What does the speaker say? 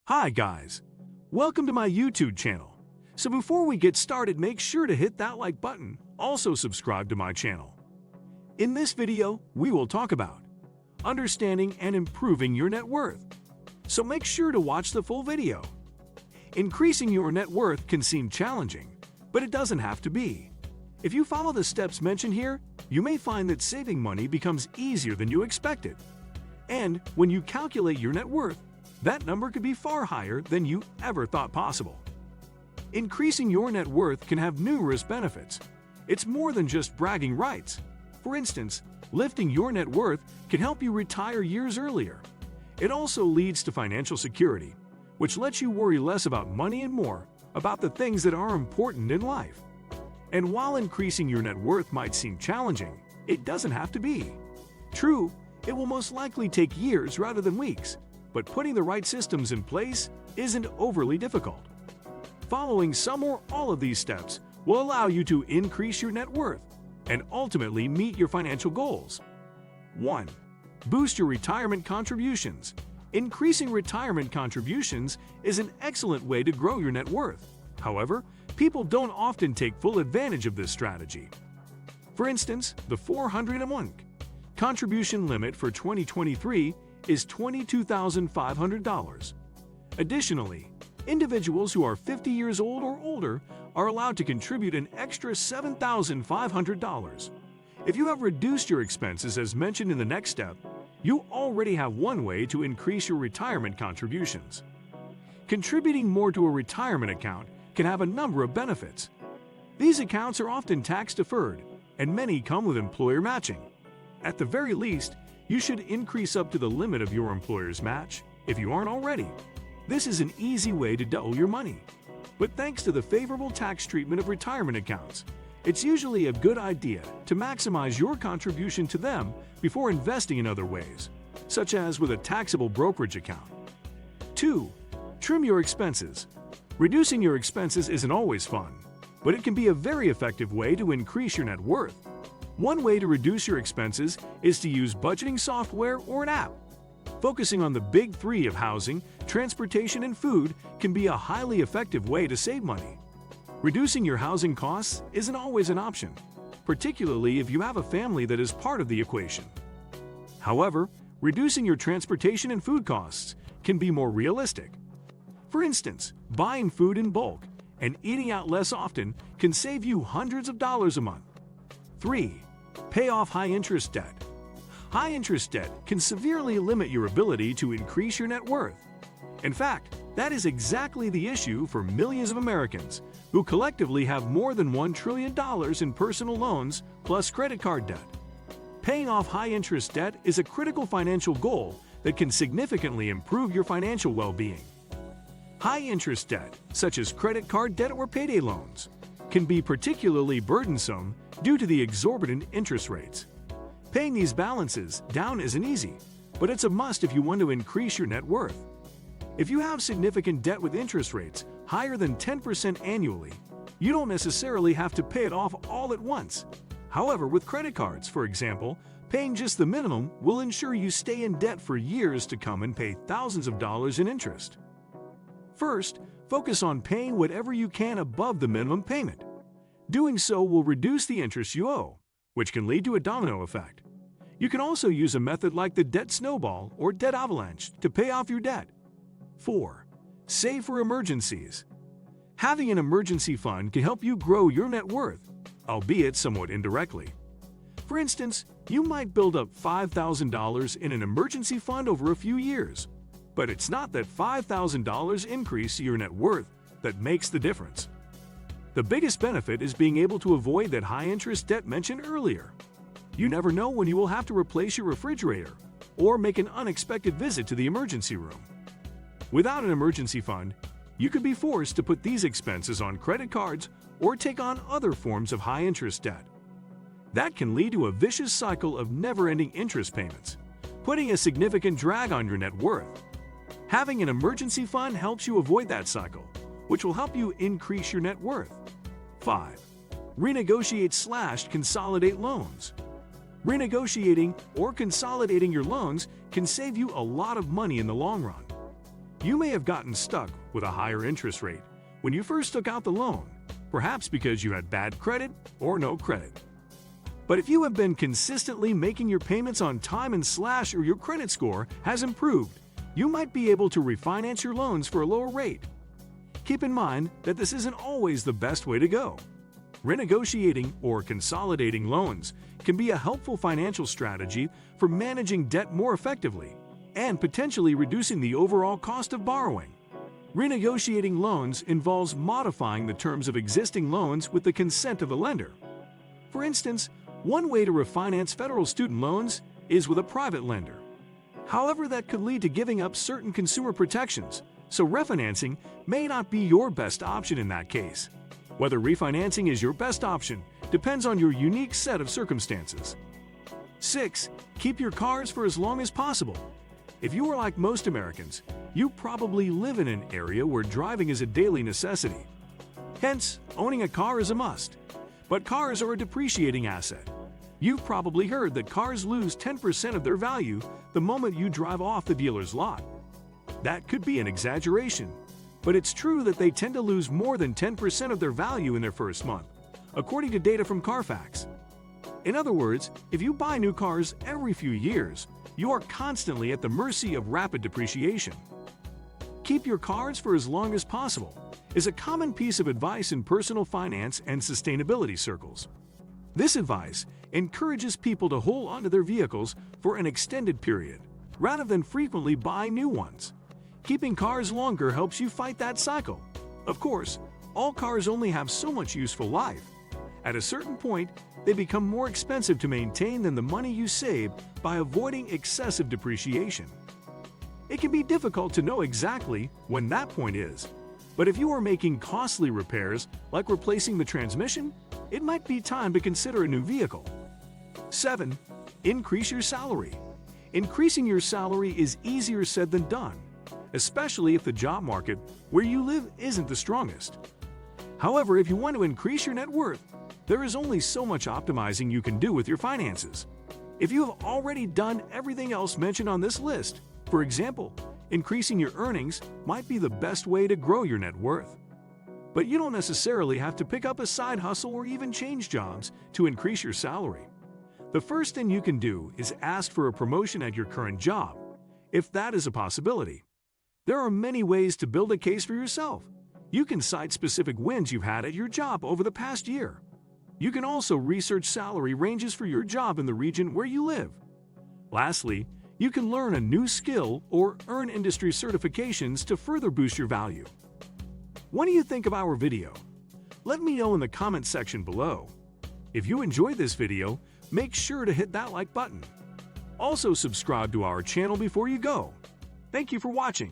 Hi guys, welcome to my YouTube channel. So before we get started, make sure to hit that like button, also subscribe to my channel. In this video, we will talk about understanding and improving your net worth. So make sure to watch the full video. Increasing your net worth can seem challenging, but it doesn't have to be. If you follow the steps mentioned here, you may find that saving money becomes easier than you expected. And when you calculate your net worth, that number could be far higher than you ever thought possible. Increasing your net worth can have numerous benefits. It's more than just bragging rights. For instance, lifting your net worth can help you retire years earlier. It also leads to financial security, which lets you worry less about money and more about the things that are important in life. And while increasing your net worth might seem challenging, it doesn't have to be. True, it will most likely take years rather than weeks, but putting the right systems in place isn't overly difficult. Following some or all of these steps will allow you to increase your net worth and ultimately meet your financial goals. 1. Boost your retirement contributions. Increasing retirement contributions is an excellent way to grow your net worth. However, people don't often take full advantage of this strategy. For instance, the $400 a month contribution limit for 2023 is $22,500. Additionally, individuals who are 50 years old or older are allowed to contribute an extra $7,500. If you have reduced your expenses as mentioned in the next step, you already have one way to increase your retirement contributions. Contributing more to a retirement account can have a number of benefits. These accounts are often tax-deferred, and many come with employer matching. At the very least, you should increase up to the limit of your employer's match if you aren't already. This is an easy way to double your money. But thanks to the favorable tax treatment of retirement accounts, it's usually a good idea to maximize your contribution to them before investing in other ways, such as with a taxable brokerage account. 2. Trim your expenses. Reducing your expenses isn't always fun, but it can be a very effective way to increase your net worth. One way to reduce your expenses is to use budgeting software or an app. Focusing on the big three of housing, transportation, and food can be a highly effective way to save money. Reducing your housing costs isn't always an option, particularly if you have a family that is part of the equation. However, reducing your transportation and food costs can be more realistic. For instance, buying food in bulk and eating out less often can save you hundreds of dollars a month. 3. Pay off high-interest debt. High-interest debt can severely limit your ability to increase your net worth. In fact, that is exactly the issue for millions of Americans who collectively have more than $1 trillion in personal loans plus credit card debt. Paying off high-interest debt is a critical financial goal that can significantly improve your financial well-being. High-interest debt, such as credit card debt or payday loans, can be particularly burdensome due to the exorbitant interest rates. Paying these balances down isn't easy, but it's a must if you want to increase your net worth. If you have significant debt with interest rates higher than 10% annually, you don't necessarily have to pay it off all at once. However, with credit cards, for example, paying just the minimum will ensure you stay in debt for years to come and pay thousands of dollars in interest. First, focus on paying whatever you can above the minimum payment. Doing so will reduce the interest you owe, which can lead to a domino effect. You can also use a method like the debt snowball or debt avalanche to pay off your debt. 4. Save for emergencies. Having an emergency fund can help you grow your net worth, albeit somewhat indirectly. For instance, you might build up $5,000 in an emergency fund over a few years. But it's not that $5,000 increase to your net worth that makes the difference. The biggest benefit is being able to avoid that high-interest debt mentioned earlier. You never know when you will have to replace your refrigerator or make an unexpected visit to the emergency room. Without an emergency fund, you could be forced to put these expenses on credit cards or take on other forms of high-interest debt. That can lead to a vicious cycle of never-ending interest payments, putting a significant drag on your net worth. Having an emergency fund helps you avoid that cycle, which will help you increase your net worth. 5. Renegotiate/consolidate loans. Renegotiating or consolidating your loans can save you a lot of money in the long run. You may have gotten stuck with a higher interest rate when you first took out the loan, perhaps because you had bad credit or no credit. But if you have been consistently making your payments on time and or your credit score has improved, you might be able to refinance your loans for a lower rate. Keep in mind that this isn't always the best way to go. Renegotiating or consolidating loans can be a helpful financial strategy for managing debt more effectively and potentially reducing the overall cost of borrowing. Renegotiating loans involves modifying the terms of existing loans with the consent of the lender. For instance, one way to refinance federal student loans is with a private lender. However, that could lead to giving up certain consumer protections, so refinancing may not be your best option in that case. Whether refinancing is your best option depends on your unique set of circumstances. 6. Keep your cars for as long as possible. If you are like most Americans, you probably live in an area where driving is a daily necessity. Hence, owning a car is a must. But cars are a depreciating asset. You've probably heard that cars lose 10% of their value the moment you drive off the dealer's lot. That could be an exaggeration, but it's true that they tend to lose more than 10% of their value in their first month, according to data from Carfax. In other words, if you buy new cars every few years, you are constantly at the mercy of rapid depreciation. Keep your cars for as long as possible is a common piece of advice in personal finance and sustainability circles. This advice encourages people to hold onto their vehicles for an extended period, rather than frequently buy new ones. Keeping cars longer helps you fight that cycle. Of course, all cars only have so much useful life. At a certain point, they become more expensive to maintain than the money you save by avoiding excessive depreciation. It can be difficult to know exactly when that point is, but if you are making costly repairs like replacing the transmission, it might be time to consider a new vehicle. 7. Increase your salary. Increasing your salary is easier said than done, especially if the job market where you live isn't the strongest. However, if you want to increase your net worth, there is only so much optimizing you can do with your finances. If you have already done everything else mentioned on this list, for example, increasing your earnings might be the best way to grow your net worth. But you don't necessarily have to pick up a side hustle or even change jobs to increase your salary. The first thing you can do is ask for a promotion at your current job, if that is a possibility. There are many ways to build a case for yourself. You can cite specific wins you've had at your job over the past year. You can also research salary ranges for your job in the region where you live. Lastly, you can learn a new skill or earn industry certifications to further boost your value. What do you think of our video? Let me know in the comment section below. If you enjoyed this video, make sure to hit that like button. Also subscribe to our channel before you go. Thank you for watching.